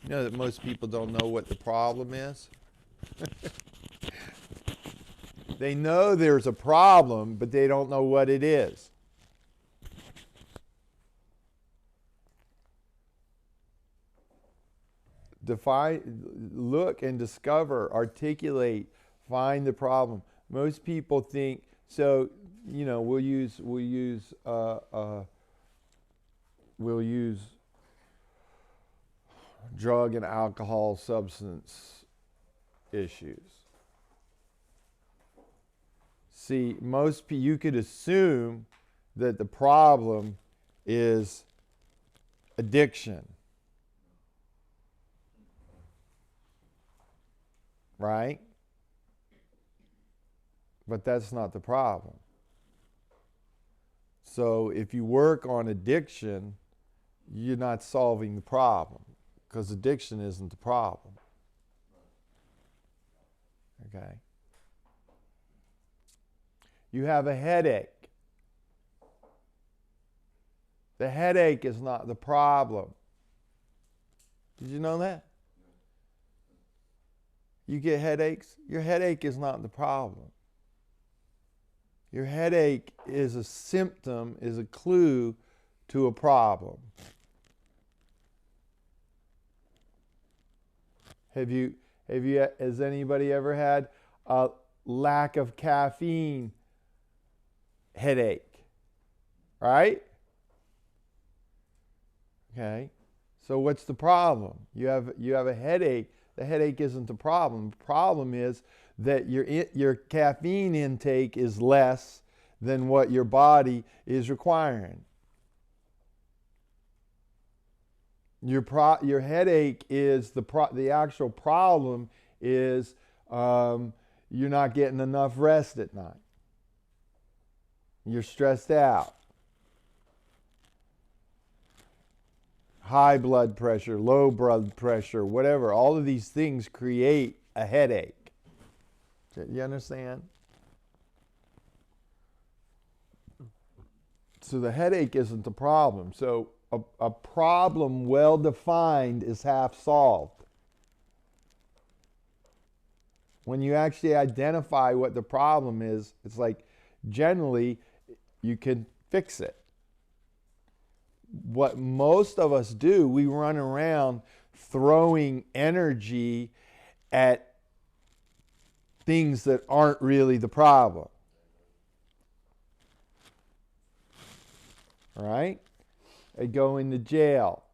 You know that most people don't know what the problem is? They know there's a problem, but they don't know what it is. Define, look and discover, articulate, find the problem. Most people think so. You know, we'll use drug and alcohol substance issues. See, you could assume that the problem is addiction, right? But that's not the problem. So if you work on addiction, you're not solving the problem, because addiction isn't the problem. Okay? You have a headache. The headache is not the problem. Did you know that? You get headaches? Your headache is not the problem. Your headache is a symptom, is a clue to a problem. Has anybody ever had a lack of caffeine headache? Right? Okay. So what's the problem? You have a headache. The headache isn't the problem. The problem is that your caffeine intake is less than what your body is requiring. Your headache is the actual problem is you're not getting enough rest at night. You're stressed out. High blood pressure, low blood pressure, whatever. All of these things create a headache. You understand? So the headache isn't the problem. So a problem well defined is half solved. When you actually identify what the problem is, it's like generally you can fix it. What most of us do, we run around throwing energy at things that aren't really the problem. All right? I go into jail.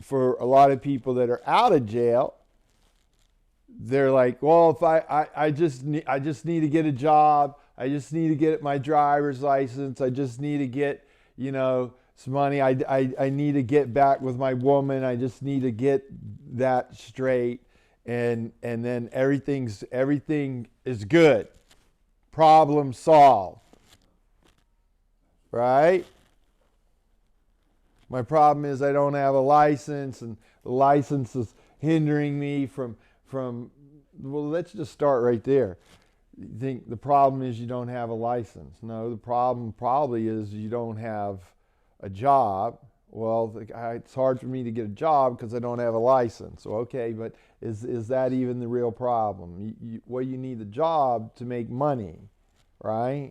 For a lot of people that are out of jail, they're like, well, if I just need to get a job, I just need to get my driver's license, I just need to get, some money, I need to get back with my woman, I just need to get that straight, and then everything is good. Problem solved. Right? My problem is I don't have a license, and the license is hindering me from well, let's just start right there. You think the problem is you don't have a license. No, the problem probably is you don't have a job. Well, it's hard for me to get a job because I don't have a license. Okay, but is that even the real problem? You need the job to make money, right?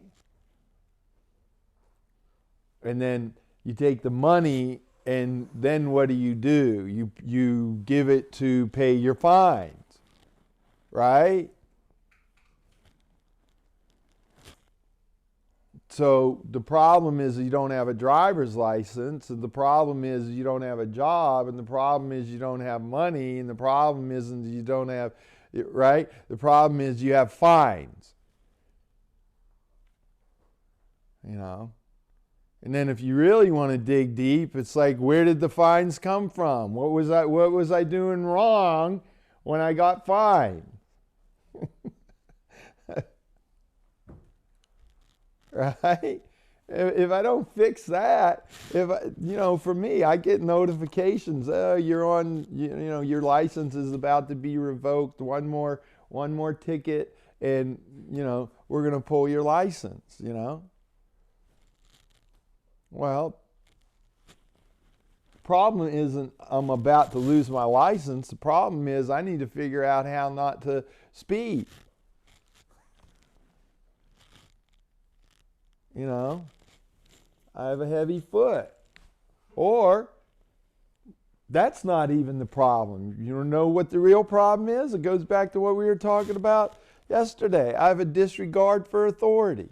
And then you take the money, and then what do? You give it to pay your fines, right? So the problem is you don't have a driver's license, and the problem is you don't have a job, and the problem is you don't have money, and the problem isn't you don't have, right? The problem is you have fines. And then if you really want to dig deep, it's like, where did the fines come from? What was I doing wrong when I got fined? Right? If I don't fix that, for me, I get notifications. Oh, you're on. Your license is about to be revoked. One more ticket, and we're gonna pull your license. Well, problem isn't I'm about to lose my license. The problem is I need to figure out how not to speed. You know, I have a heavy foot. Or that's not even the problem. You know what the real problem is? It goes back to what we were talking about yesterday. I have a disregard for authority.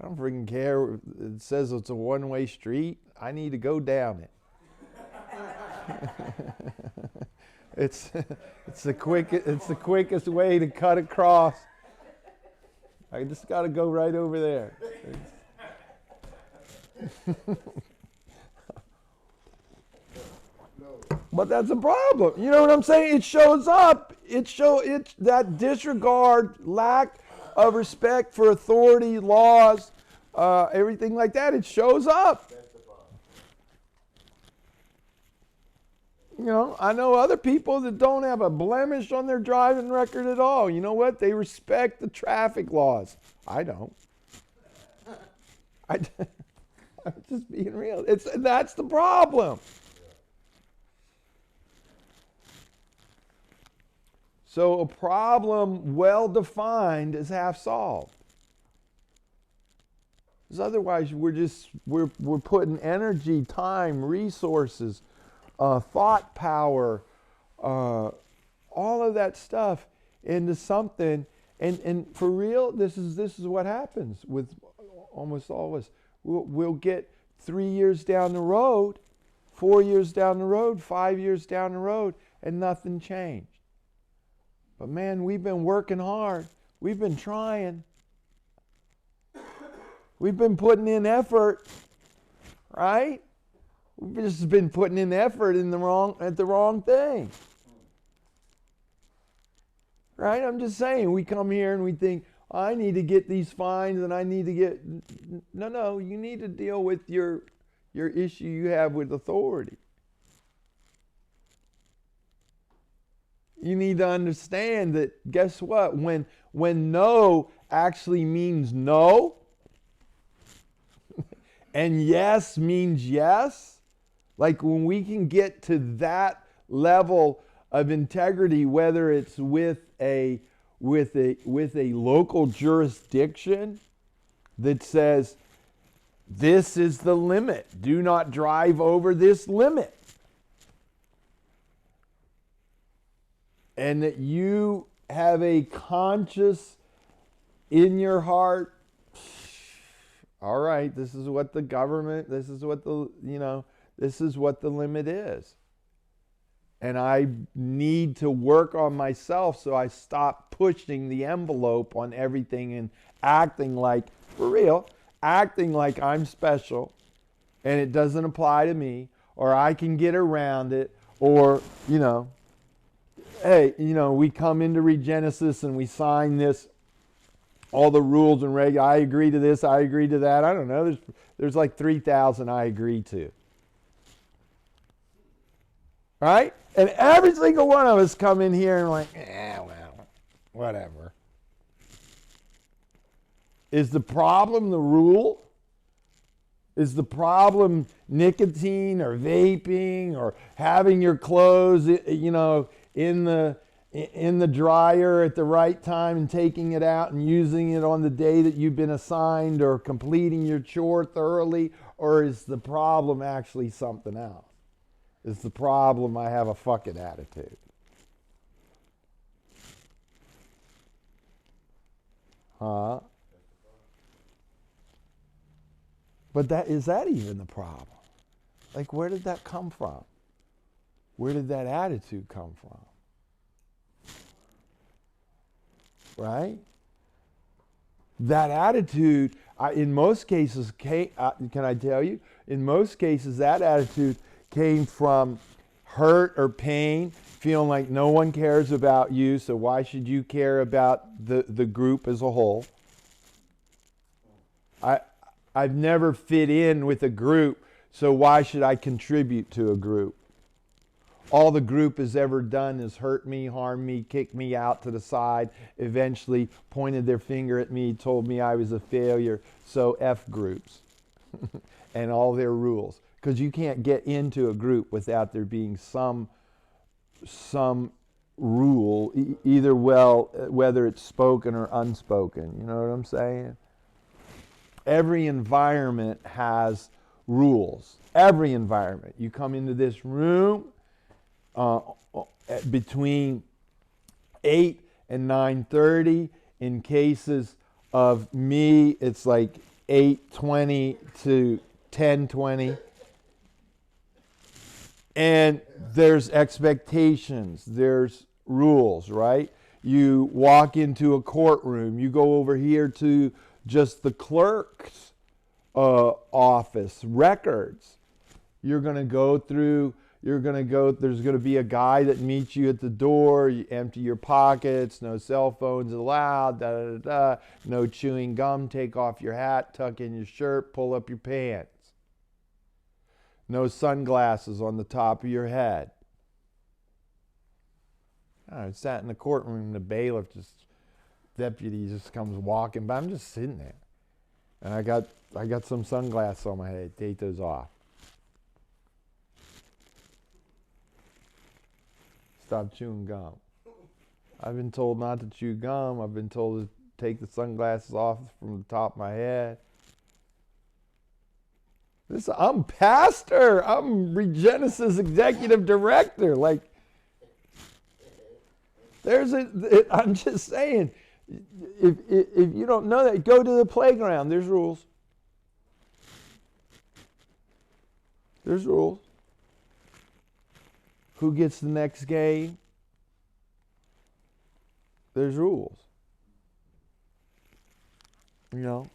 I don't freaking care. It says it's a one-way street. I need to go down it. It's the quickest way to cut across. I just got to go right over there. But that's a problem. You know what I'm saying? It shows up. It's that disregard, lack of respect for authority, laws, everything like that. It shows up. You know, I know other people that don't have a blemish on their driving record at all. You know what? They respect the traffic laws. I don't. I'm just being real. That's the problem. So a problem well defined is half solved. Because otherwise we're putting energy, time, resources, thought power, all of that stuff into something, and for real, this is what happens with almost all of us. We'll get 3 years down the road, 4 years down the road, 5 years down the road, and nothing changed. But man, we've been working hard. We've been trying. We've been putting in effort, right? We've just been putting in effort at the wrong thing. Right? I'm just saying, we come here and we think, I need to get these fines and I need to get... No, you need to deal with your issue you have with authority. You need to understand that, guess what? When no actually means no, and yes means yes, like when we can get to that level of integrity, whether it's with a local jurisdiction that says, this is the limit, do not drive over this limit. And that you have a conscious in your heart, all right, this is what the government, this is what the limit is. And I need to work on myself so I stop pushing the envelope on everything and acting like, for real, acting like I'm special and it doesn't apply to me, or I can get around it, or, hey, we come into Regenesis and we sign this, all the rules and regulations. I agree to this, I agree to that. I don't know, there's like 3,000 I agree to. Right? And every single one of us come in here and like, well, whatever. Is the problem the rule? Is the problem nicotine or vaping or having your clothes, in the dryer at the right time and taking it out and using it on the day that you've been assigned, or completing your chore thoroughly? Or is the problem actually something else? Is the problem I have a fucking attitude? Huh? But is that even the problem? Like, where did that come from? Where did that attitude come from? Right? That attitude, in most cases, can I tell you? In most cases, that attitude came from hurt or pain, feeling like no one cares about you, so why should you care about the group as a whole? I've never fit in with a group, so why should I contribute to a group? All the group has ever done is hurt me, harm me, kick me out to the side, eventually pointed their finger at me, told me I was a failure, so F groups and all their rules. because you can't get into a group without there being some rule, either whether it's spoken or unspoken. You know what I'm saying? Every environment has rules. Every environment. You come into this room between 8 and 9:30. In cases of me, it's like 8:20 to 10:20. And there's expectations, there's rules, right? You walk into a courtroom, you go over here to just the clerk's office, records. You're going to go through, there's going to be a guy that meets you at the door. You empty your pockets, no cell phones allowed, no chewing gum, take off your hat, tuck in your shirt, pull up your pants. No sunglasses on the top of your head. I sat in the courtroom, the deputy just comes walking by. I'm just sitting there. And I got some sunglasses on my head. Take those off. Stop chewing gum. I've been told not to chew gum. I've been told to take the sunglasses off from the top of my head. I'm pastor. I'm Regenesis executive director. Like, I'm just saying, if you don't know that, go to the playground. There's rules. There's rules. Who gets the next game? There's rules. You know,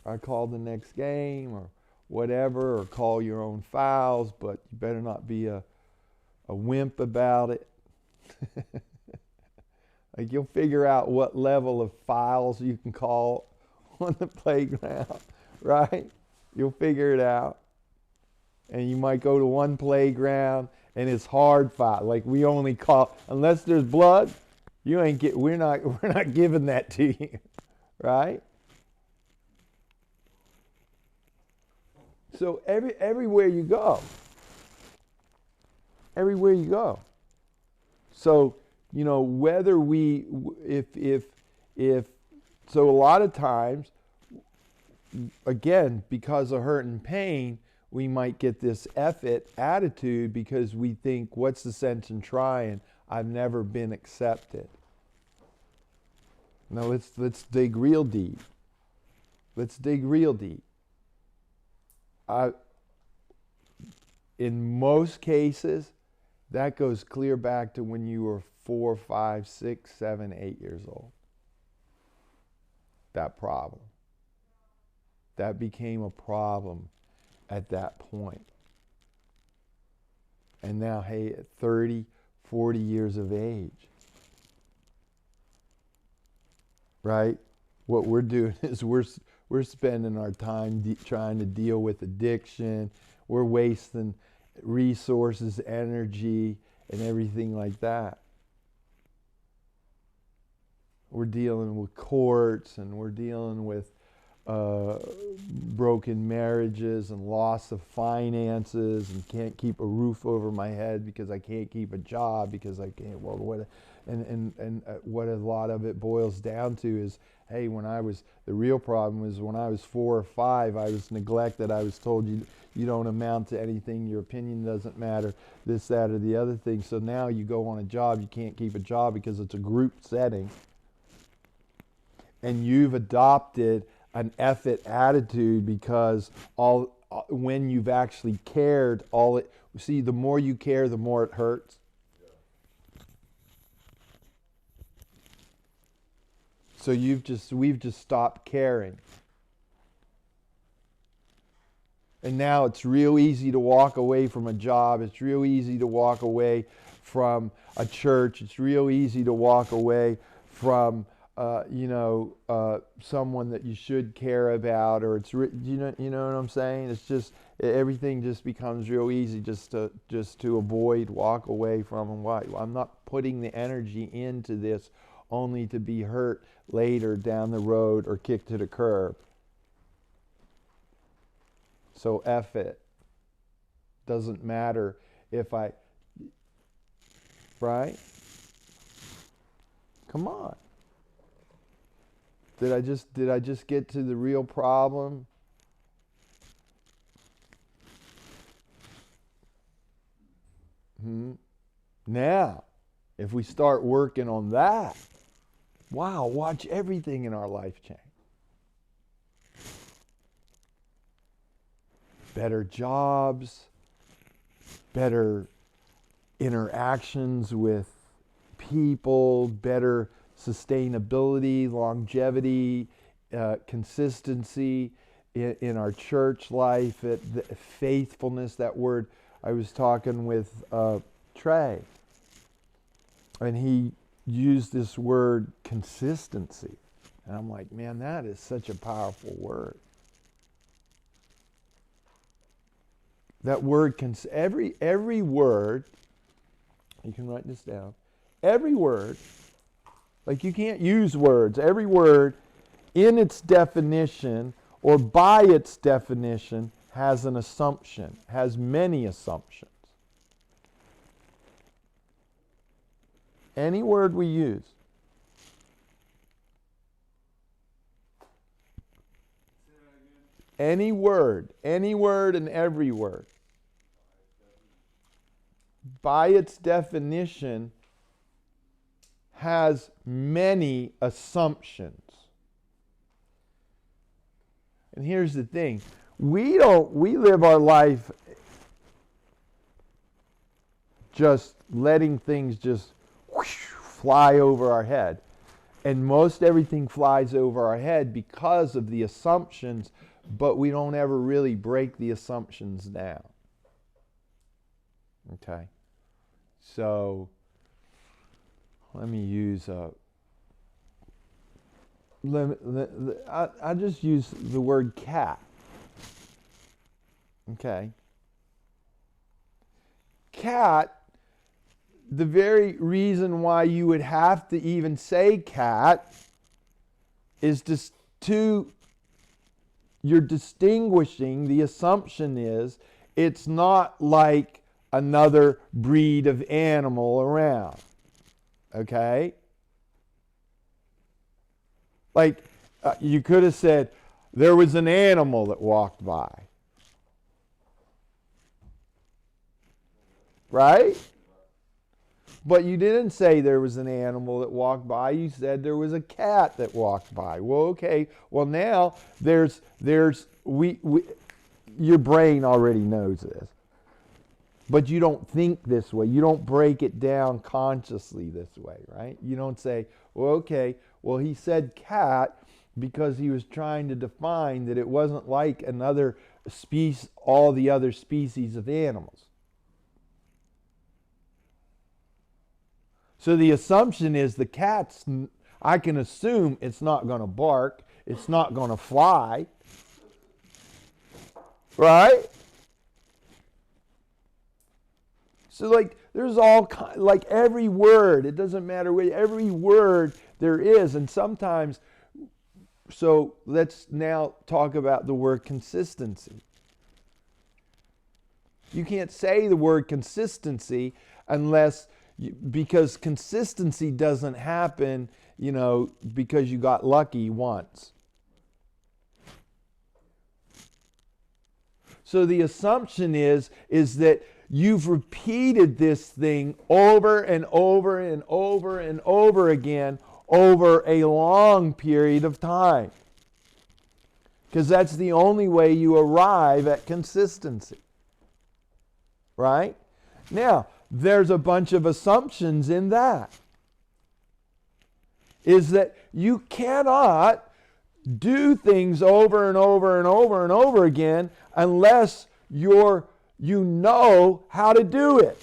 I call the next game or whatever, or call your own fouls, but you better not be a wimp about it. Like, you'll figure out what level of fouls you can call on the playground, right? You'll figure it out. And you might go to one playground and it's hard foul. Like, we only call, unless there's blood, we're not giving that to you, right? So everywhere you go. So, you know, whether so a lot of times, again, because of hurt and pain, we might get this F-it attitude because we think, what's the sense in trying? I've never been accepted. No, let's dig real deep. In most cases, that goes clear back to when you were 4, 5, 6, 7, 8 years old. That problem. That became a problem at that point. And now, hey, at 30, 40 years of age, right? What we're doing is we're spending our time trying to deal with addiction. We're wasting resources, energy, and everything like that. We're dealing with courts, and we're dealing with broken marriages and loss of finances, and can't keep a roof over my head because I can't keep a job because I can't. Well, what a lot of it boils down to is, hey, the real problem was when I was 4 or 5, I was neglected. I was told you don't amount to anything. Your opinion doesn't matter. This, that, or the other thing. So now you go on a job, you can't keep a job because it's a group setting, and you've adopted an F-it attitude because when you've actually cared, the more you care, the more it hurts. So we've just stopped caring. And now it's real easy to walk away from a job. It's real easy to walk away from a church. It's real easy to walk away from someone that you should care about, or you know what I'm saying? It's just everything just becomes real easy just to avoid, walk away from, and why? I'm not putting the energy into this only to be hurt later down the road or kicked to the curb. So F it. Doesn't matter if I, right? Come on. Did I just get to the real problem? Now, if we start working on that, wow, watch everything in our life change. Better jobs, better interactions with people, better sustainability, longevity, consistency in our church life, faithfulness, that word. I was talking with Trey, and he used this word consistency. And I'm like, man, that is such a powerful word. That word, every word, you can write this down, every word, like you can't use words, every word in its definition or by its definition has an assumption, has many assumptions. Any word we use. Any word and every word, by its definition, has many assumptions. And here's the thing. We live our life just letting things just whoosh, fly over our head. And most everything flies over our head because of the assumptions, but we don't ever really break the assumptions down. Okay? So, let me use I just use the word cat. Okay? Cat, the very reason why you would have to even say cat is just you're distinguishing, the assumption is, it's not like another breed of animal around. Okay? Like, you could have said, there was an animal that walked by. Right? But you didn't say there was an animal that walked by. You said there was a cat that walked by. Well, okay. Well, now your brain already knows this. But you don't think this way. You don't break it down consciously this way, right? You don't say, well, okay, well, he said cat because he was trying to define that it wasn't like another species, all the other species of animals. So the assumption is the cat's, I can assume it's not going to bark, it's not going to fly, right? So like there's all like every word, it doesn't matter what every word there is, and sometimes, so let's now talk about the word consistency. You can't say the word consistency unless, because consistency doesn't happen, because you got lucky once. So the assumption is that you've repeated this thing over and over and over and over again over a long period of time. Because that's the only way you arrive at consistency. Right? Now, there's a bunch of assumptions in that. Is that you cannot do things over and over and over and over again unless you know how to do it.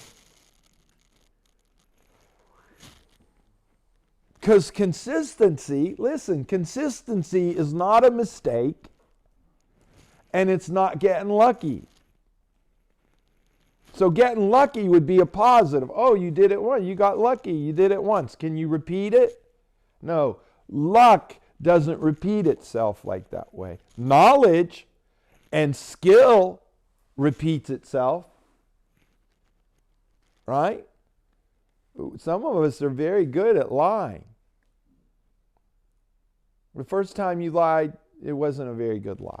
Because consistency is not a mistake, and it's not getting lucky. So getting lucky would be a positive. Oh, you did it once. You got lucky. You did it once. Can you repeat it? No. Luck doesn't repeat itself like that way. Knowledge and skill repeats itself. right? Some of us are very good at lying. The first time you lied, it wasn't a very good lie.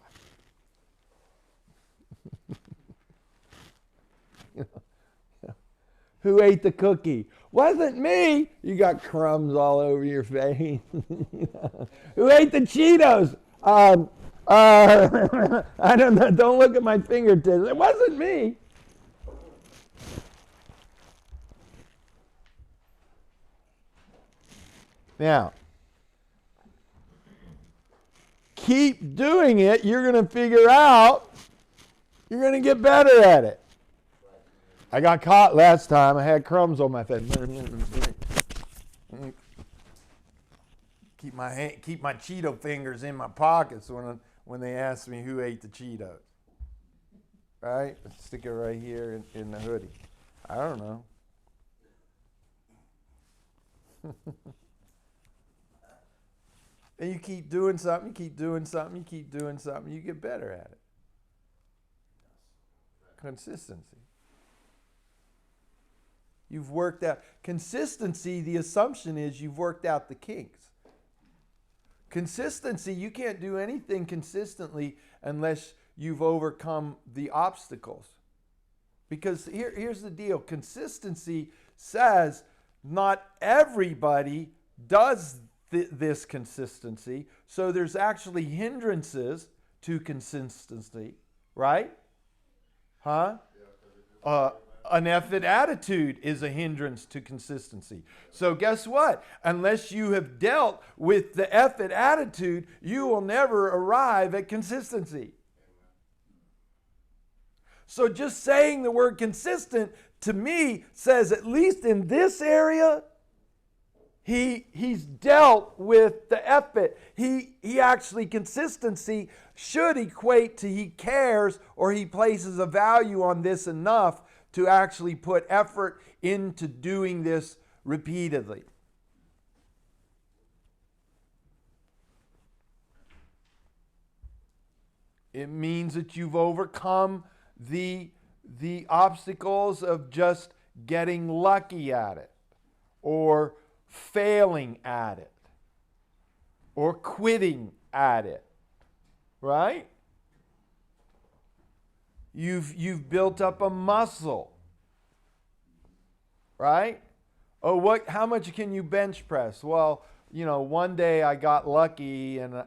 Who ate the cookie? Wasn't me. You got crumbs all over your face. Who ate the Cheetos? I don't know. Don't look at my fingertips. It wasn't me. Now, keep doing it. You're going to figure out. You're going to get better at it. I got caught last time. I had crumbs on my face. Keep my Cheeto fingers in my pockets when they ask me who ate the Cheetos. Right? Stick it right here in the hoodie. I don't know. And you keep doing something, you keep doing something, you keep doing something, you get better at it. Consistency. You've worked out. Consistency, the assumption is you've worked out the kinks. Consistency, you can't do anything consistently unless you've overcome the obstacles. Because here's the deal. Consistency says not everybody does this consistency. So there's actually hindrances to consistency, right? Huh? An effort attitude is a hindrance to consistency. So guess what? Unless you have dealt with the effort attitude, you will never arrive at consistency. So just saying the word consistent to me says, at least in this area, he's dealt with the effort. He actually, consistency should equate to he cares or he places a value on this enough to actually put effort into doing this repeatedly. It means that you've overcome the obstacles of just getting lucky at it, or failing at it, or quitting at it, right? You've built up a muscle, right? Oh, how much can you bench press? Well, one day I got lucky and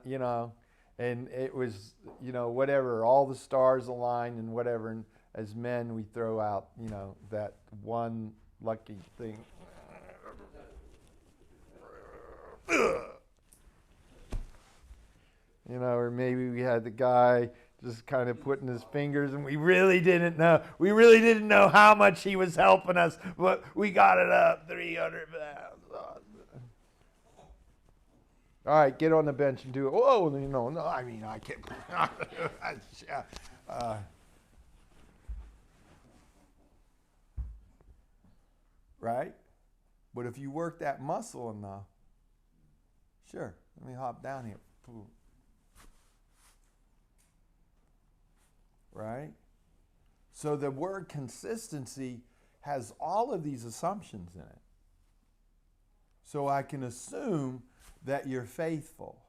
and it was, whatever, all the stars aligned and whatever, and as men we throw out, that one lucky thing. Or maybe we had the guy just kind of putting his fingers, and we really didn't know how much he was helping us, but we got it up 300 pounds. All right, get on the bench and do it. Oh, no, I mean, I can't. Right? But if you work that muscle enough, sure, let me hop down here. Right? So the word consistency has all of these assumptions in it. So I can assume that you're faithful.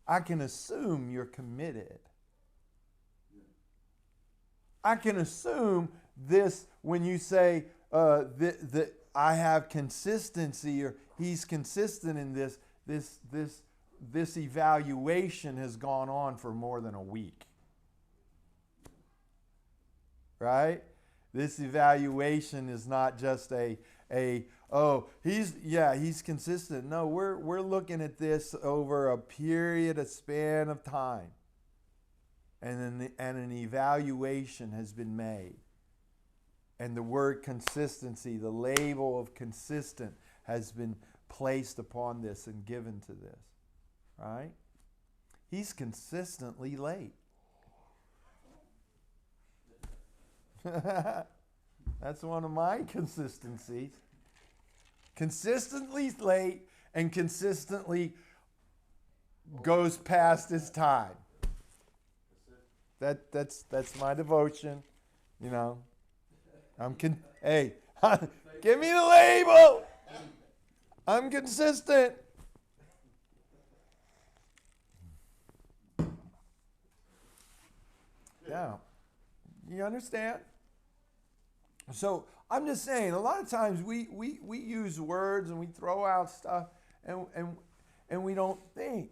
I can assume you're committed. I can assume this when you say that I have consistency, or he's consistent in this evaluation has gone on for more than a week. Right? This evaluation is not just he's consistent. No, we're looking at this over a span of time. And an evaluation has been made. And the word consistency, the label of consistent, has been placed upon this and given to this. Right? He's consistently late. That's one of my consistencies. Consistently late and consistently goes past his time. That's my devotion, Hey, give me the label. I'm consistent. Yeah. You understand? So I'm just saying, a lot of times we use words and we throw out stuff and we don't think.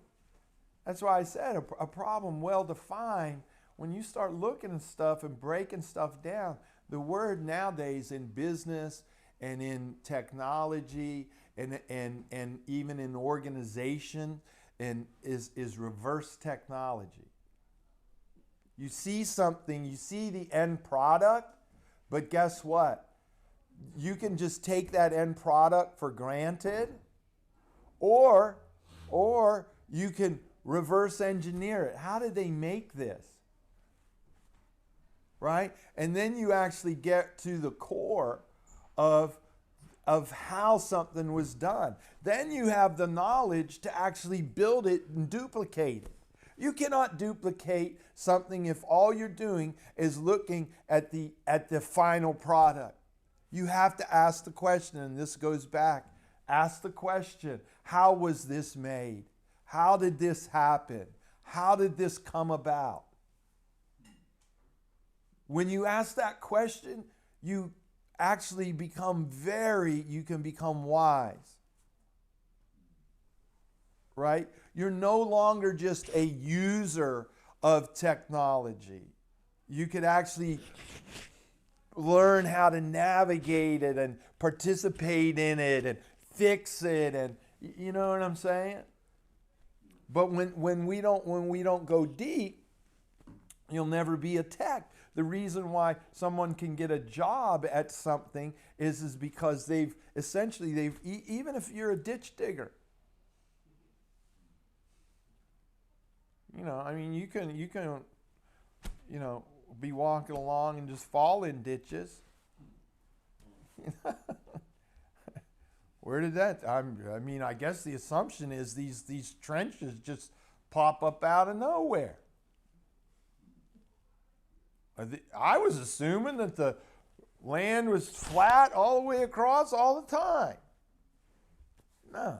That's why I said a problem well defined, when you start looking at stuff and breaking stuff down, the word nowadays in business and in technology and even in organization and is reverse technology. You see something, you see the end product, but guess what? You can just take that end product for granted, or you can reverse engineer it. How did they make this? Right? And then you actually get to the core of how something was done. Then you have the knowledge to actually build it and duplicate it. You cannot duplicate something if all you're doing is looking at the final product. You have to ask the question, and this goes back. Ask the question, how was this made? How did this happen? How did this come about? When you ask that question, you actually you can become wise. Right? You're no longer just a user of technology. You could actually learn how to navigate it and participate in it and fix it, and you know what I'm saying? But when we don't go deep, you'll never be a tech. The reason why someone can get a job at something is because they've even if you're a ditch digger. You know, I mean, you can, be walking along and just fall in ditches. Where did that? I guess the assumption is these trenches just pop up out of nowhere. I was assuming that the land was flat all the way across all the time. No.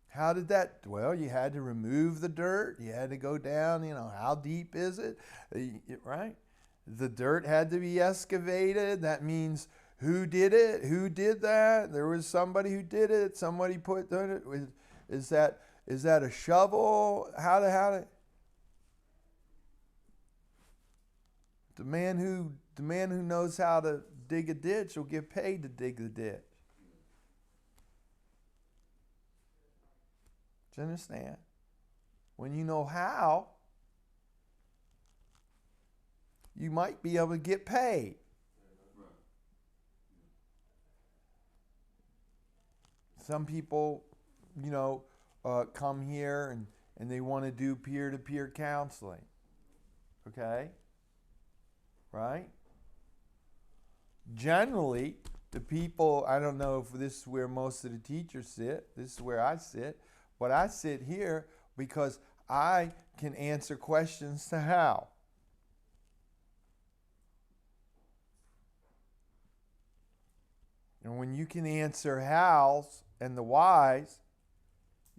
How did that? Well, you had to remove the dirt. You had to go down, how deep is it? Right? The dirt had to be excavated. That means who did it? Who did that? There was somebody who did it. Somebody put it. Is that a shovel? How to? The man who knows how to dig a ditch will get paid to dig the ditch. Do you understand? When you know how, you might be able to get paid. Some people, come here and they want to do peer-to-peer counseling. Okay? Right? Generally, the people, I don't know if this is where most of the teachers sit. This is where I sit. But I sit here because I can answer questions to how. And when you can answer hows and the whys,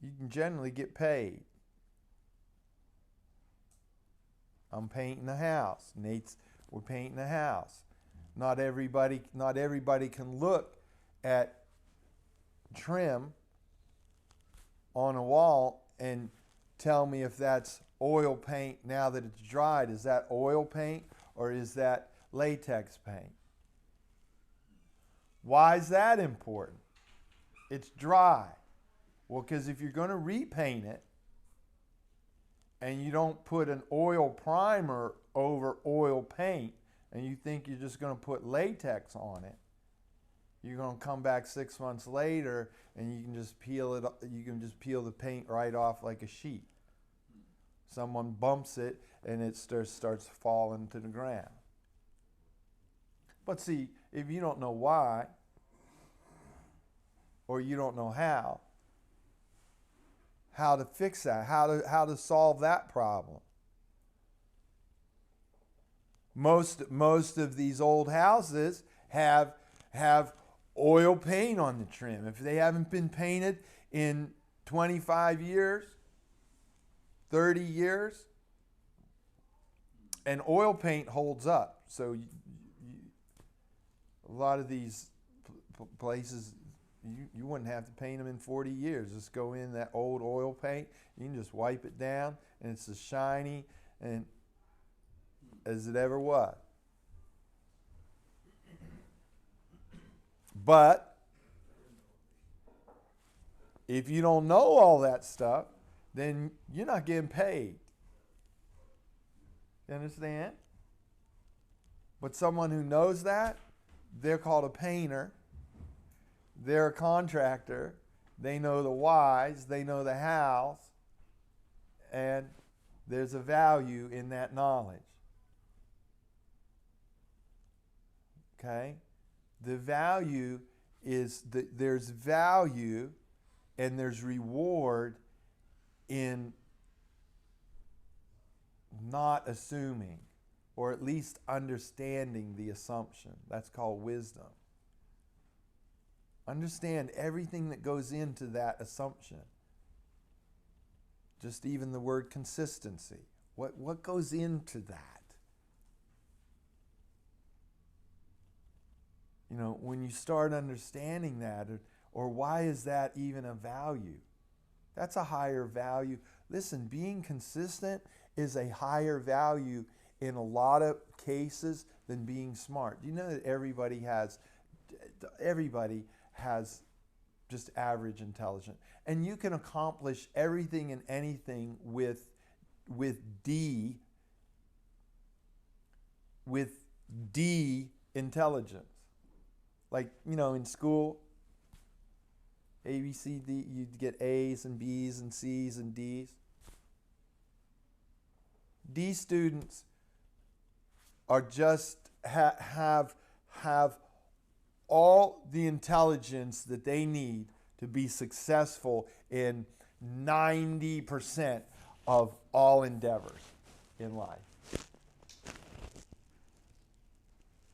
you can generally get paid. I'm painting a house. We're painting a house. Not everybody can look at trim on a wall and tell me if that's oil paint now that it's dried. Is that oil paint or is that latex paint? Why is that important? It's dry. Well, because if you're going to repaint it and you don't put an oil primer over oil paint and you think you're just going to put latex on it, you're going to come back 6 months later and you can just peel it. You can just peel the paint right off like a sheet. Someone bumps it and it starts falling to the ground. But see, if you don't know why, or you don't know how to fix that, how to solve that problem, Most of these old houses have oil paint on the trim. If they haven't been painted in 25 years, 30 years, and oil paint holds up. So a lot of these places, you wouldn't have to paint them in 40 years. Just go in that old oil paint. You can just wipe it down, and it's as shiny and as it ever was. But if you don't know all that stuff, then you're not getting paid. You understand? But someone who knows that, they're called a painter. They're a contractor. They know the whys. They know the hows. And there's a value in that knowledge. Okay? The value is that there's value and there's reward in not assuming, or at least understanding the assumption. That's called wisdom. Understand everything that goes into that assumption. Just even the word consistency. What goes into that? You know, when you start understanding that, or why is that even a value? That's a higher value. Listen, being consistent is a higher value in a lot of cases than being smart. Do you know that everybody has just average intelligence? And you can accomplish everything and anything with D intelligence. Like, you know, in school, A, B, C, D, you'd get A's and B's and C's and D's. D students are just have all the intelligence that they need to be successful in 90% of all endeavors in life.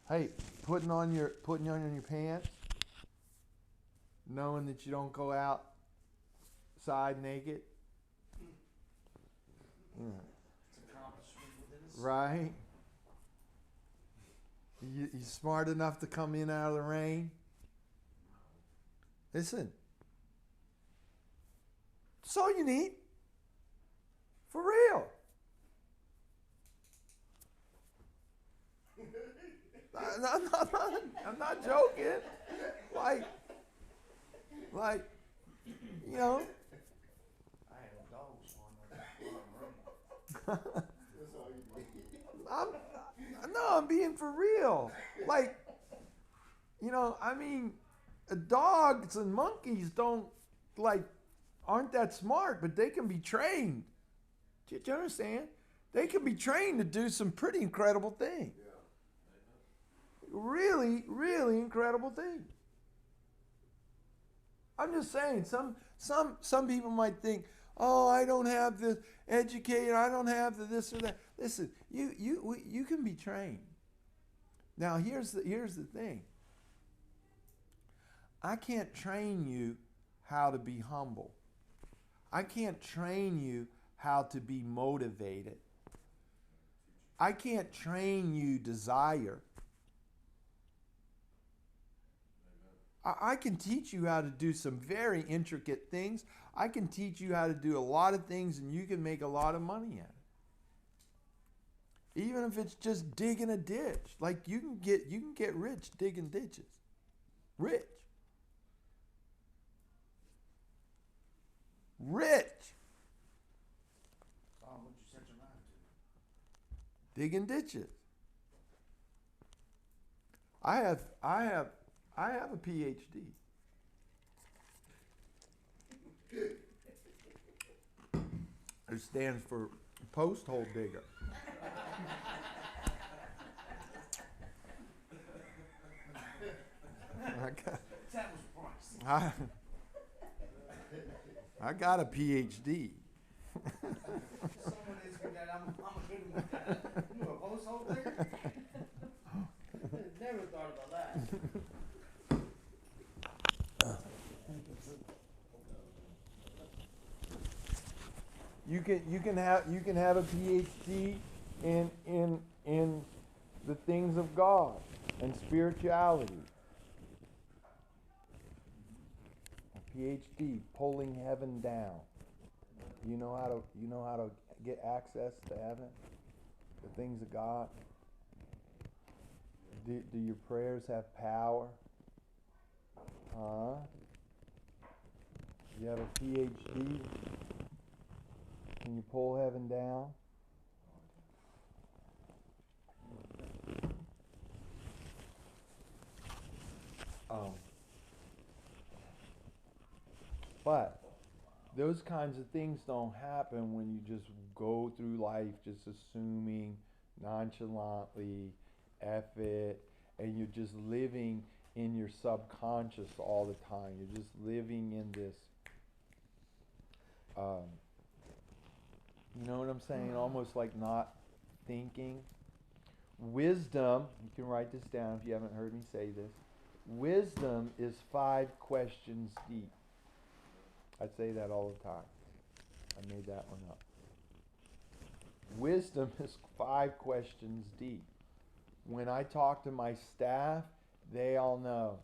Hey, putting on your pants, knowing that you don't go outside naked. Yeah. Right? You smart enough to come in out of the rain? Listen. That's all you need. For real. I'm not joking. Like, you know. I had a dog swarm. I'm being for real. Like, you know, I mean, dogs and monkeys aren't that smart, but they can be trained. Do you understand? They can be trained to do some pretty incredible things. Really, really incredible things. I'm just saying, some people might think, oh, I don't have the educated, I don't have the this or that. Listen, you can be trained. Now here's the thing. I can't train you how to be humble. I can't train you how to be motivated. I can't train you desire. I can teach you how to do some very intricate things. I can teach you how to do a lot of things, and you can make a lot of money at it. Even if it's just digging a ditch. Like you can get rich digging ditches. Rich. What'd you set your mind to? Digging ditches. I have a PhD. It stands for post hole digger. That was Bryce. I got a PhD. Someone is think that I'm good with that. You a post hole digger? Never thought about that. You can have a PhD in the things of God and spirituality. A PhD, pulling heaven down. You know how to get access to heaven, the things of God. Do your prayers have power? Huh? You have a PhD? Can you pull heaven down? But those kinds of things don't happen when you just go through life just assuming nonchalantly, F it, and you're just living in your subconscious all the time. You're just living in this, you know what I'm saying? Almost like not thinking. Wisdom, you can write this down if you haven't heard me say this. Wisdom is 5 questions deep. I say that all the time. I made that one up. Wisdom is 5 questions deep. When I talk to my staff, they all know.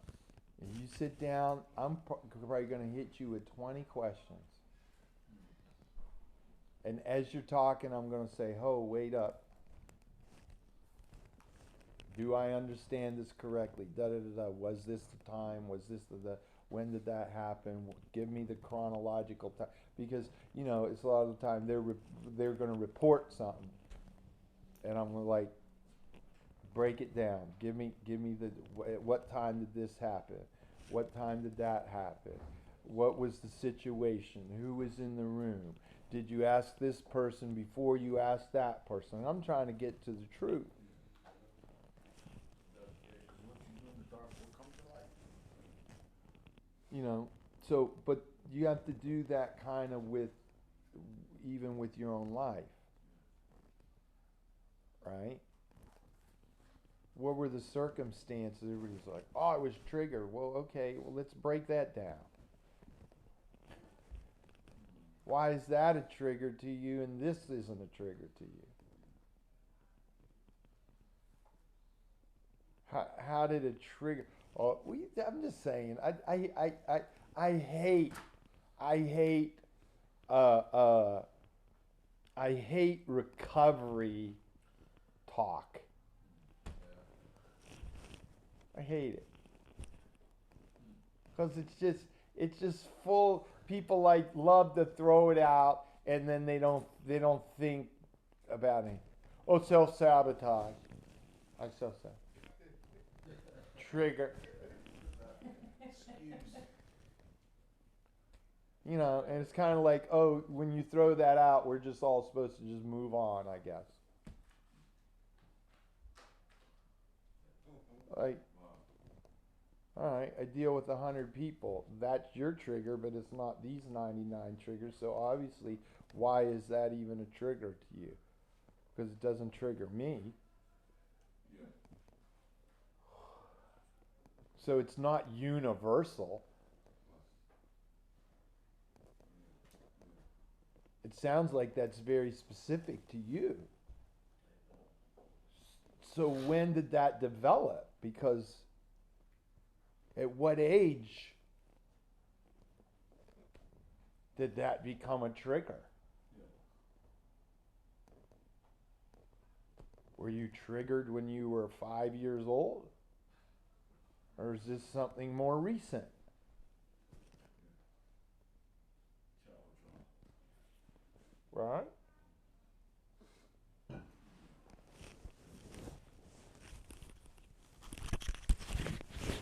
If you sit down, I'm probably going to hit you with 20 questions. And as you're talking, I'm going to say, "Ho, wait up. Do I understand this correctly? Da da da da. Was this the time? Was this the? When did that happen? Give me the chronological time." Because it's a lot of the time they're going to report something, and I'm like, break it down. Give me the what time did this happen? What time did that happen? What was the situation? Who was in the room? Did you ask this person before you asked that person? I'm trying to get to the truth. So, but you have to do that kind of even with your own life, right? What were the circumstances? Everybody's like, "Oh, I was triggered." Well, okay, let's break that down. Why is that a trigger to you and this isn't a trigger to you? How did it trigger? Oh, I'm just saying. I hate uh, I hate recovery talk. I hate it because it's just full. People love to throw it out, and then they don't think about it. Oh, self-sabotage. I self-sabotage. Trigger. And it's kind of like, oh, when you throw that out, we're just all supposed to just move on, I guess. Like, all right, I deal with 100 people. That's your trigger, but it's not these 99 triggers. So obviously, why is that even a trigger to you? Because it doesn't trigger me. So it's not universal. It sounds like that's very specific to you. So when did that develop? Because at what age did that become a trigger? Were you triggered when you were 5 years old? Or is this something more recent? Right?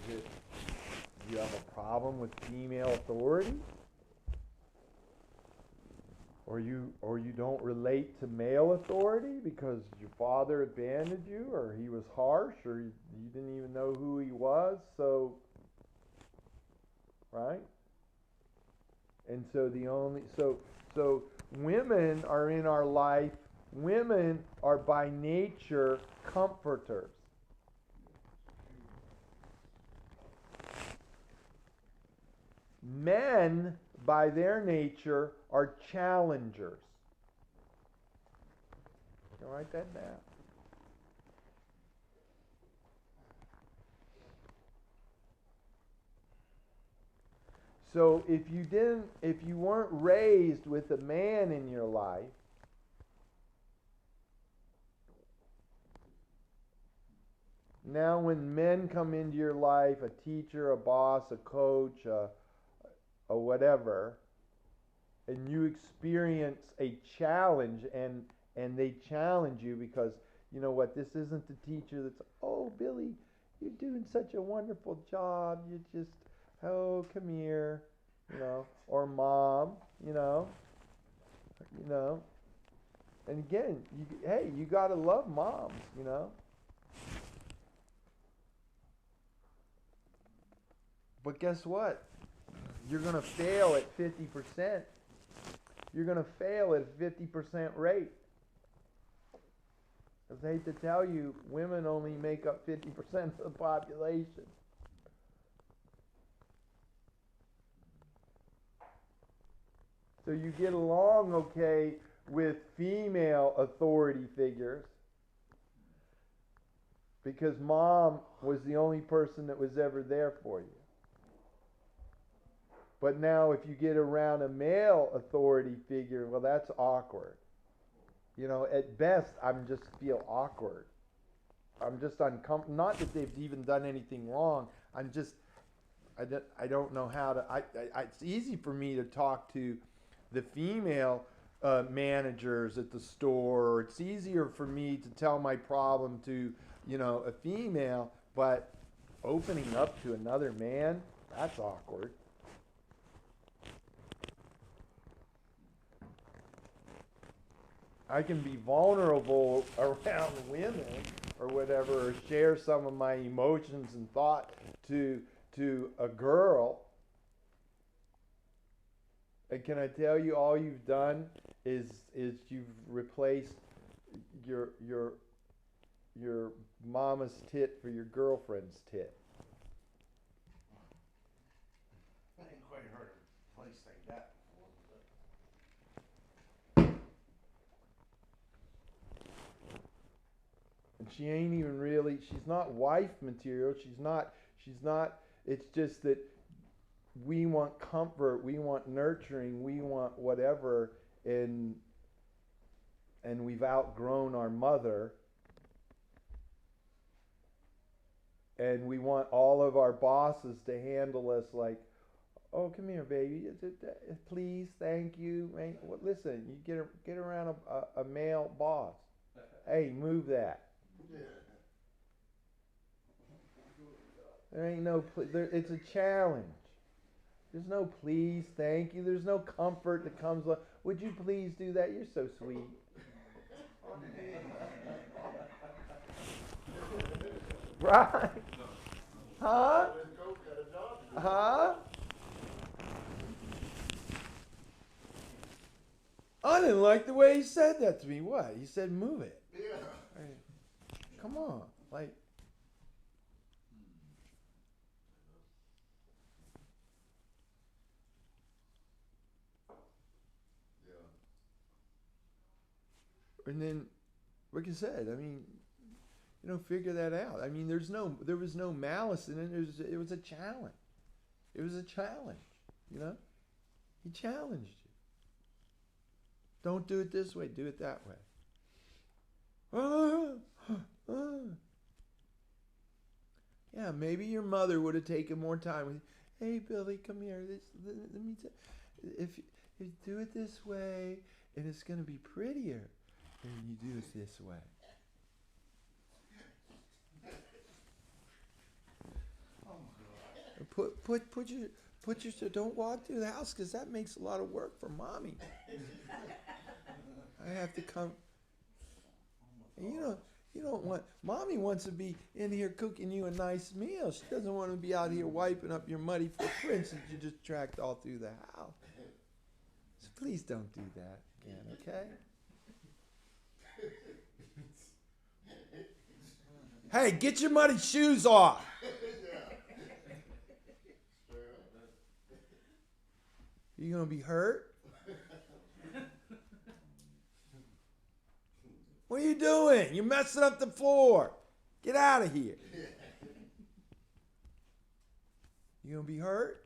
Do you have a problem with female authority? Or you don't relate to male authority because your father abandoned you, or he was harsh, or you didn't even know who he was, so right? And so so women are in our life women are by nature comforters. Men, by their nature, are challengers. You write that down. So if you weren't raised with a man in your life, now when men come into your life, a teacher, a boss, a coach, a whatever, and you experience a challenge, and they challenge you because, you know what, this isn't the teacher that's, oh, Billy, you're doing such a wonderful job, you just, oh, come here, or mom, you know, and again, hey, you gotta love moms, but guess what? You're gonna fail at 50%. You're going to fail at a 50% rate. I hate to tell you, women only make up 50% of the population. So you get along okay with female authority figures because mom was the only person that was ever there for you. But now if you get around a male authority figure, well, that's awkward. At best, I'm just feel awkward. I'm just uncomfortable. Not that they've even done anything wrong. I don't know how to. It's easy for me to talk to the female managers at the store. Or it's easier for me to tell my problem to, a female. But opening up to another man, that's awkward. I can be vulnerable around women or whatever, or share some of my emotions and thought to a girl. And can I tell you, all you've done is you've replaced your mama's tit for your girlfriend's tit. I ain't quite heard a place like that before. And she ain't even really, she's not wife material. She's not, it's just that we want comfort, we want nurturing, we want whatever, and we've outgrown our mother. And we want all of our bosses to handle us like, oh, come here, baby. Please, thank you. Listen, you get around a male boss. Hey, move that. There ain't no. It's a challenge. There's no please, thank you. There's no comfort that comes. Would you please do that? You're so sweet. Right? Huh? Huh? I didn't like the way he said that to me. What? He said, move it. Yeah. Come on. Like. And then, like I said, I mean, figure that out. I mean, there was no malice in it. It was a challenge. It was a challenge, He challenged you. Don't do it this way, do it that way. Yeah, maybe your mother would have taken more time with you. Hey, Billy, come here. Let me if you do it this way, and it's going to be prettier when you do it this way. Put your don't walk through the house because that makes a lot of work for mommy. I have to come. And you don't want. Mommy wants to be in here cooking you a nice meal. She doesn't want to be out here wiping up your muddy footprints that you just tracked all through the house. So please don't do that again, okay? Hey, get your muddy shoes off. You gonna be hurt? What are you doing? You're messing up the floor. Get out of here. You gonna be hurt?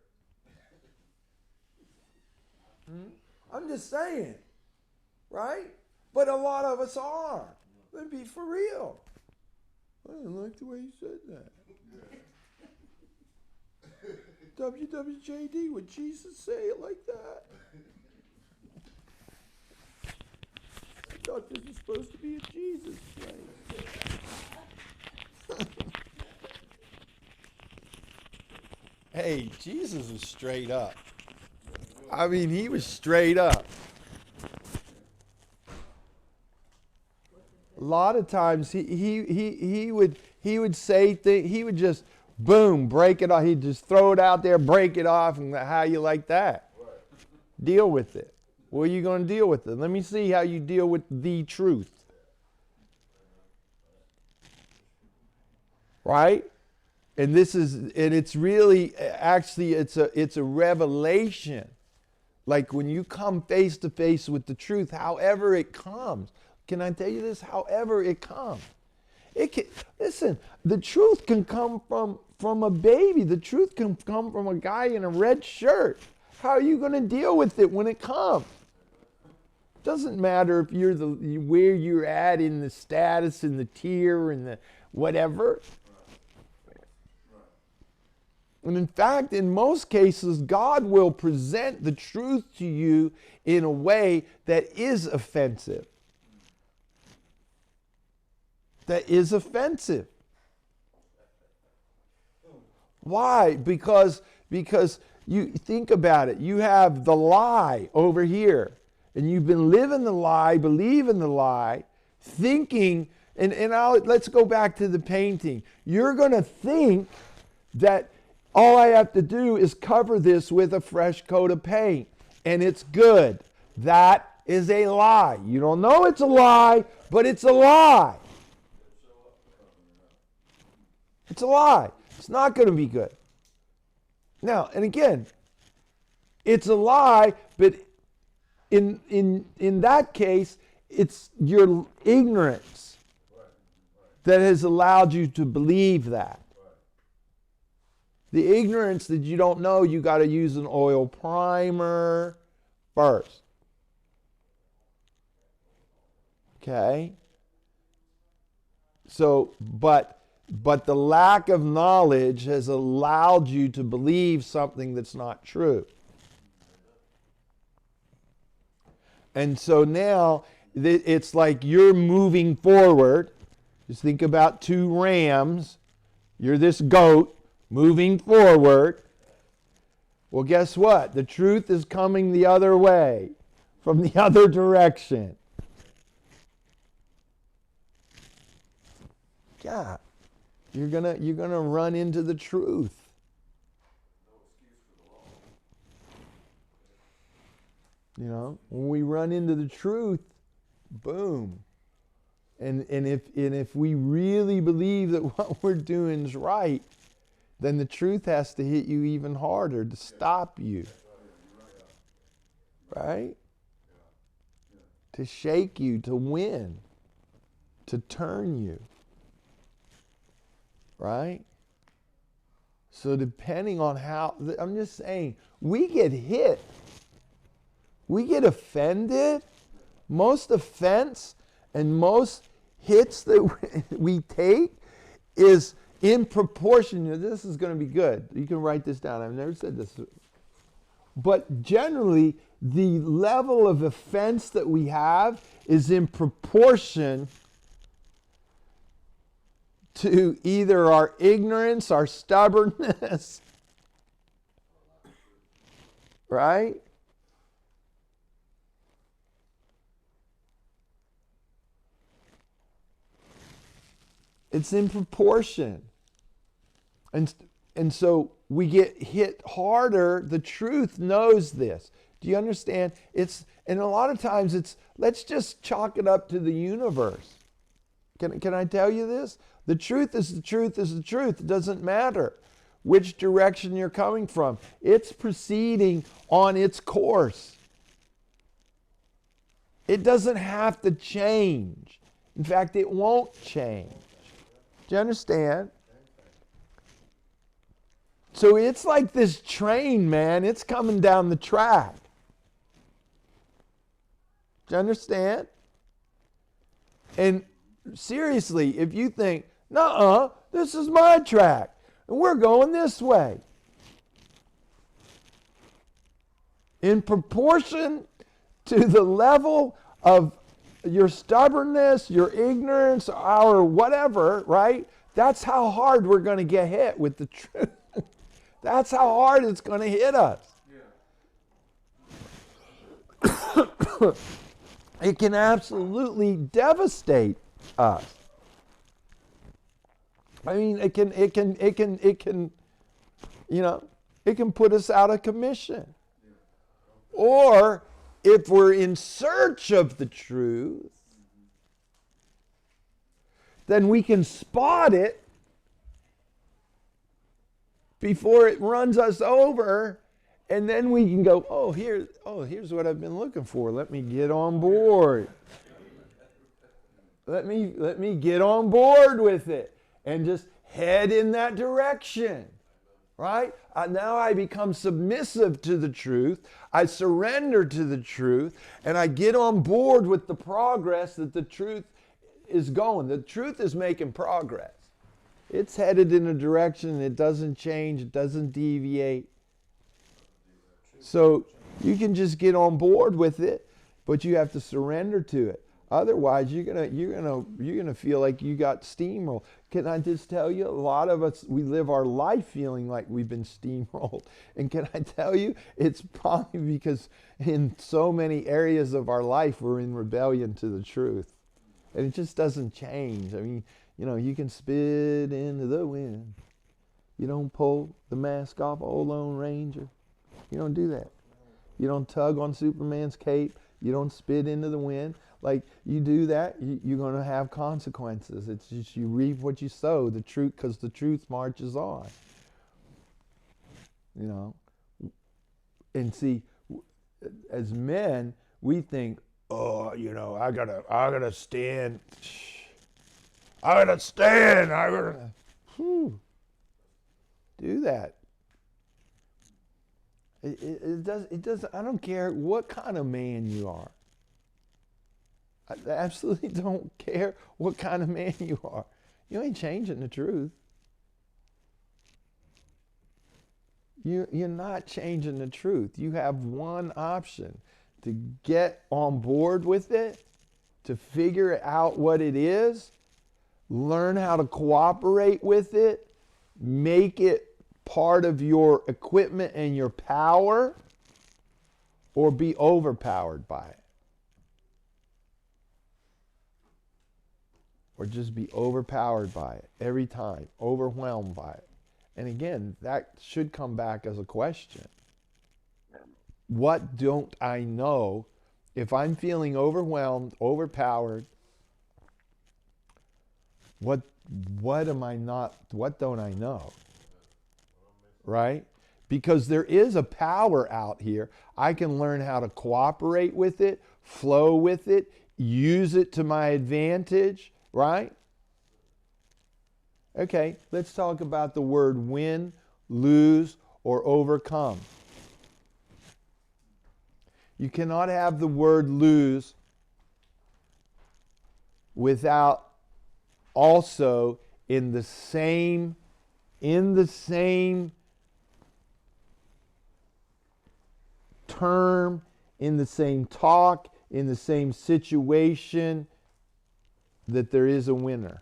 I'm just saying, right? But a lot of us are. Let's be for real. I didn't like the way you said that. WWJD, would Jesus say it like that? I thought this was supposed to be a Jesus place. Hey, Jesus was straight up. I mean, he was straight up. A lot of times he would say things, he would just boom, break it off. He'd just throw it out there, break it off, and how you like that? Right. Deal with it. What are you going to deal with it? Let me see how you deal with the truth. Right? And it's really, actually, it's a revelation. Like when you come face to face with the truth, however it comes. Can I tell you this? However it comes. Listen, the truth can come from a baby. The truth can come from a guy in a red shirt. How are you going to deal with it when it comes? Doesn't matter if you're where you're at in the status, in the tier, in the whatever. And in fact, in most cases, God will present the truth to you in a way that is offensive. That is offensive. Why? Because you think about it. You have the lie over here. And you've been living the lie, believing the lie, thinking, let's go back to the painting. You're going to think that all I have to do is cover this with a fresh coat of paint, and it's good. That is a lie. You don't know it's a lie, but it's a lie. It's a lie. It's not going to be good. Now, and again, it's a lie, but in that case, it's your ignorance that has allowed you to believe that. The ignorance that you don't know, you got to use an oil primer first. Okay? So, but the lack of knowledge has allowed you to believe something that's not true. And so now it's like you're moving forward. Just think about two rams. You're this goat moving forward. Well, guess what? The truth is coming the other way, from the other direction. Yeah. You're gonna run into the truth. You know, when we run into the truth, boom. And if we really believe that what we're doing is right, then the truth has to hit you even harder to stop you. Right? To shake you, to win, to turn you. Right? So depending on how, I'm just saying, we get hit. We get offended. Most offense and most hits that we take is in proportion. This is going to be good. You can write this down. I've never said this. But generally, the level of offense that we have is in proportion to either our ignorance, our stubbornness, right? It's in proportion. And so we get hit harder. The truth knows this. Do you understand? And a lot of times let's just chalk it up to the universe. Can I tell you this? The truth is the truth is the truth. It doesn't matter which direction you're coming from. It's proceeding on its course. It doesn't have to change. In fact, it won't change. Do you understand? So it's like this train, man. It's coming down the track. Do you understand? And seriously, if you think, nuh-uh, this is my track, and we're going this way. In proportion to the level of your stubbornness, your ignorance, or whatever, right? That's how hard we're going to get hit with the truth. That's how hard it's going to hit us. Yeah. It can absolutely devastate us. I mean, it can, you know, it can put us out of commission. Or if we're in search of the truth, then we can spot it before it runs us over, and then we can go, here's what I've been looking for. Let me get on board. Let me get on board with it and just head in that direction. Right? Now I become submissive to the truth. I surrender to the truth, and I get on board with the progress that the truth is going. The truth is making progress. It's headed in a direction. It doesn't change. It doesn't deviate. So you can just get on board with it, but you have to surrender to it. Otherwise, you're gonna feel like you got steamrolled. Can I just tell you, a lot of us, we live our life feeling like we've been steamrolled. And can I tell you, it's probably because in so many areas of our life we're in rebellion to the truth, and it just doesn't change. I mean, you know, you can spit into the wind. You don't pull the mask off old Lone Ranger. You don't do that. You don't tug on Superman's cape. You don't spit into the wind. Like, you do that, you're going to have consequences. It's just you reap what you sow, the truth, because the truth marches on. You know? And see, as men, we think, oh, you know, I gotta stand. I gotta do that. It does. I don't care what kind of man you are. I absolutely don't care what kind of man you are. You ain't changing the truth. You're not changing the truth. You have one option: to get on board with it, to figure out what it is, learn how to cooperate with it, make it part of your equipment and your power, or be overpowered by it. Or just be overpowered by it every time, overwhelmed by it. And again, that should come back as a question. What don't I know? If I'm feeling overwhelmed, overpowered, what am I not, what don't I know? Right? Because there is a power out here. I can learn how to cooperate with it, flow with it, use it to my advantage, right? Okay, let's talk about the word win, lose, or overcome. You cannot have the word lose without also in the same term, in the same talk, in the same situation, that there is a winner.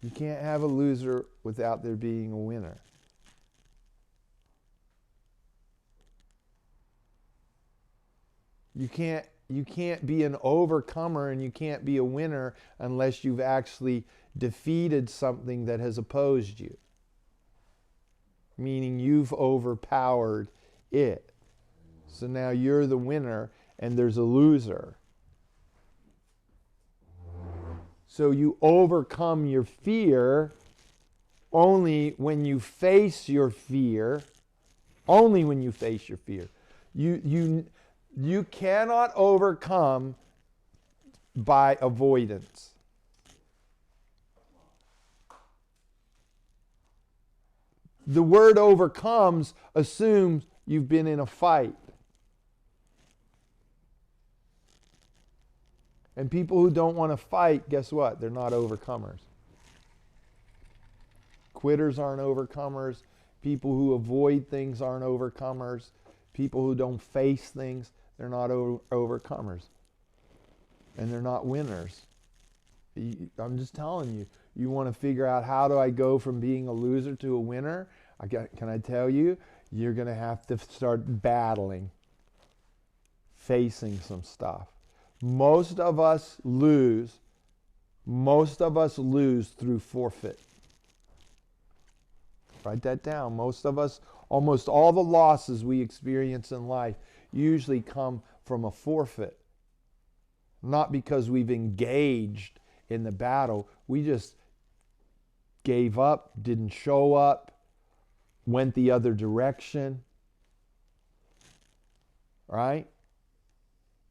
You can't have a loser without there being a winner. You can't be an overcomer and you can't be a winner unless you've actually defeated something that has opposed you. Meaning you've overpowered it. So now you're the winner and there's a loser. So you overcome your fear only when you face your fear. Only when you face your fear. You cannot overcome by avoidance. The word overcomes assumes you've been in a fight. And people who don't want to fight, guess what? They're not overcomers. Quitters aren't overcomers. People who avoid things aren't overcomers. People who don't face things, they're not overcomers. And they're not winners. I'm just telling you, you want to figure out how do I go from being a loser to a winner? Can I tell you? You're going to have to start battling, facing some stuff. Most of us lose through forfeit. Write that down. Most of us, almost all the losses we experience in life usually come from a forfeit. Not because we've engaged in the battle. We just gave up, didn't show up, went the other direction. Right?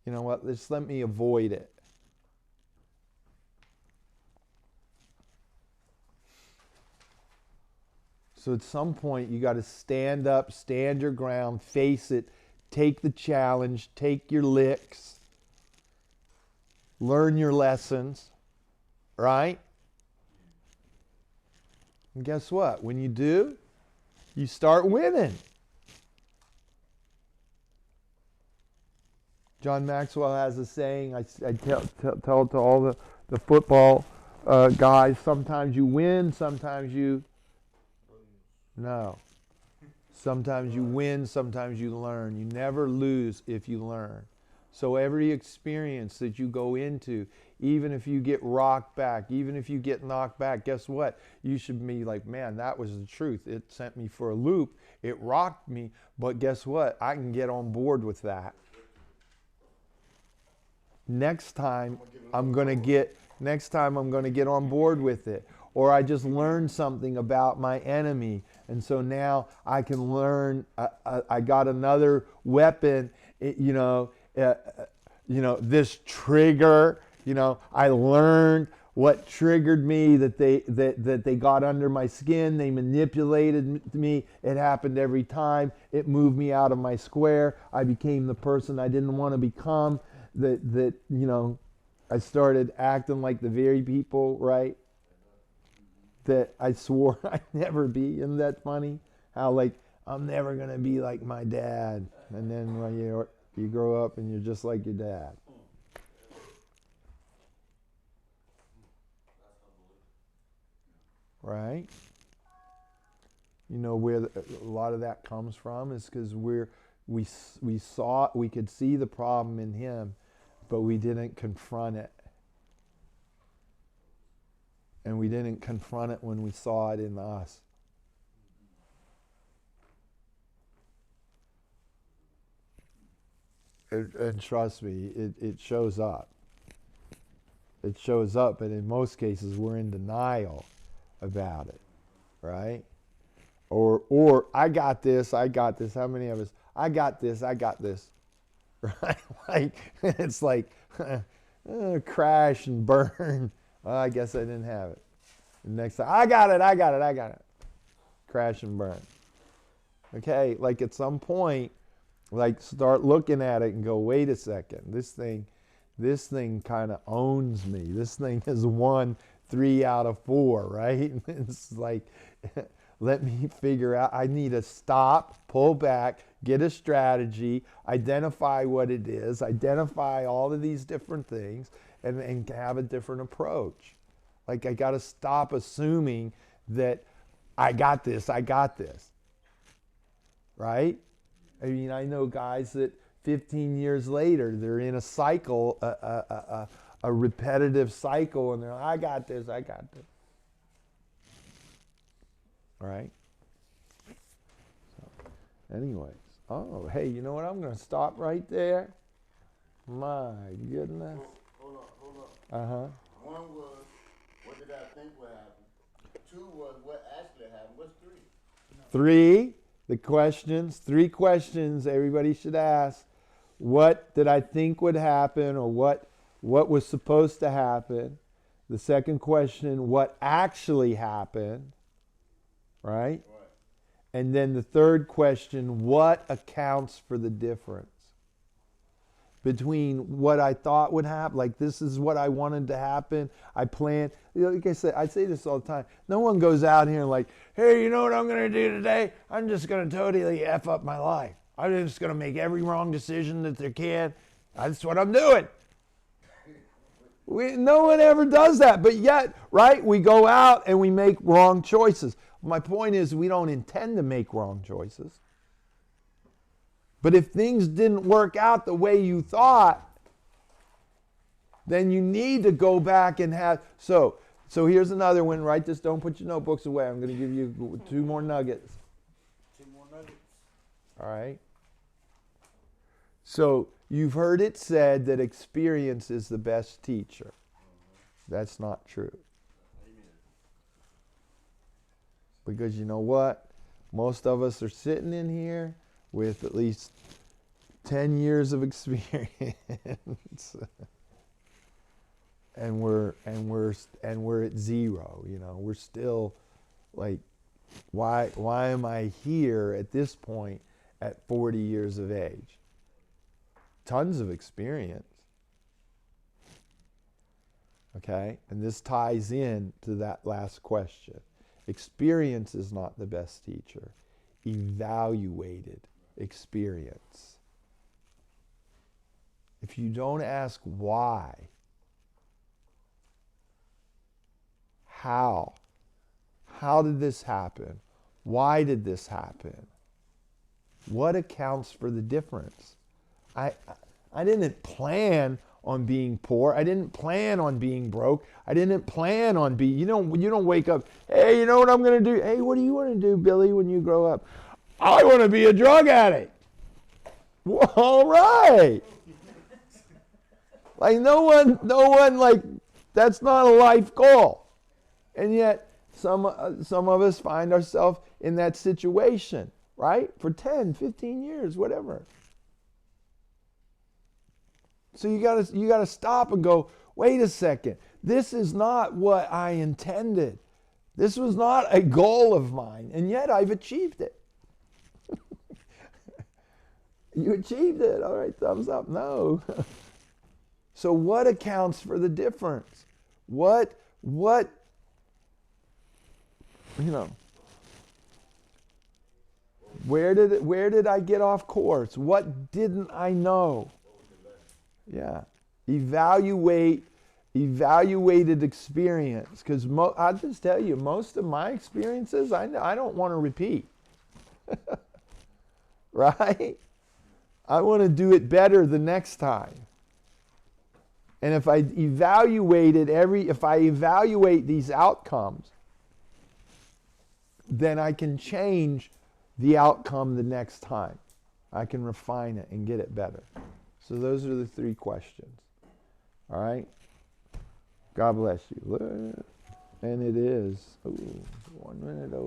You know what? Just let me avoid it. So at some point, you got to stand up, stand your ground, face it, take the challenge, take your licks, learn your lessons, right? And guess what? When you do, you start winning. John Maxwell has a saying, I tell it to all the football guys, sometimes you win, sometimes you... No. Sometimes you win, sometimes you learn. You never lose if you learn. So every experience that you go into, even if you get rocked back, even if you get knocked back, guess what? You should be like, man, that was the truth. It sent me for a loop. It rocked me, but guess what? I can get on board with that. Next time I'm going to get on board with it. Or I just learned something about my enemy. And so now I can learn, I got another weapon, this trigger, I learned what triggered me, that they got under my skin, they manipulated me, it happened every time, it moved me out of my square, I became the person I didn't want to become, I started acting like the very people, right, that I swore I'd never be. Isn't that funny? How like, I'm never going to be like my dad. And then when you grow up and you're just like your dad. Right? You know where a lot of that comes from is because we could see the problem in him, but we didn't confront it. And we didn't confront it when we saw it in us. And trust me, it shows up. It shows up, but in most cases we're in denial about it, right? Or I got this. How many of us? I got this. Right? Like it's like crash and burn. Well, I guess I didn't have it. And next time, I got it. Crash and burn. Okay, like at some point, like start looking at it and go, wait a second, this thing kind of owns me. This thing has won 3 out of 4, right? It's like, let me figure out, I need to stop, pull back, get a strategy, identify what it is, identify all of these different things, and have a different approach. Like I got to stop assuming that I got this, right? I mean, I know guys that 15 years later, they're in a cycle, a repetitive cycle, and they're like, I got this. All right? So, anyways. Oh, hey, you know what? I'm going to stop right there. My goodness. Hold up. Uh-huh. One was think what happened. 2 was what actually happened. What's 3? 3, the questions, 3 questions everybody should ask. What did I think would happen, or what was supposed to happen? The second question, what actually happened, right? Right. And then the third question, what accounts for the difference between what I thought would happen, like this is what I wanted to happen, I planned. Like I said, I say this all the time. No one goes out here and like, hey, you know what I'm going to do today? I'm just going to totally F up my life. I'm just going to make every wrong decision that there can. That's what I'm doing. No one ever does that, but yet, right, we go out and we make wrong choices. My point is, we don't intend to make wrong choices. But if things didn't work out the way you thought, then you need to go back and have. So here's another one. Write this. Don't put your notebooks away. I'm going to give you 2 more nuggets. 2 more nuggets. All right. So you've heard it said that experience is the best teacher. That's not true. Because you know what? Most of us are sitting in here with at least 10 years of experience. and we're at 0, you know. We're still like, why am I here at this point at 40 years of age? Tons of experience. Okay? And this ties in to that last question. Experience is not the best teacher. Evaluated experience. If you don't ask why, how did this happen? Why did this happen? What accounts for the difference? I didn't plan on being poor. I didn't plan on being broke. I didn't plan on being, you don't wake up, hey, you know what I'm going to do? Hey, what do you want to do, Billy, when you grow up? I want to be a drug addict. Well, all right. Like no one like, that's not a life goal. And yet some of us find ourselves in that situation, right? For 10, 15 years, whatever. So you gotta stop and go, wait a second. This is not what I intended. This was not a goal of mine, and yet I've achieved it. You achieved it. All right, thumbs up. No. So what accounts for the difference? What where did I get off course? What didn't I know? Yeah. Evaluated experience. Because I'll just tell you, most of my experiences, I don't want to repeat. Right? I want to do it better the next time. And if I evaluate these outcomes, then I can change the outcome the next time. I can refine it and get it better. So those are the 3 questions. All right? God bless you. And it is 1 minute over.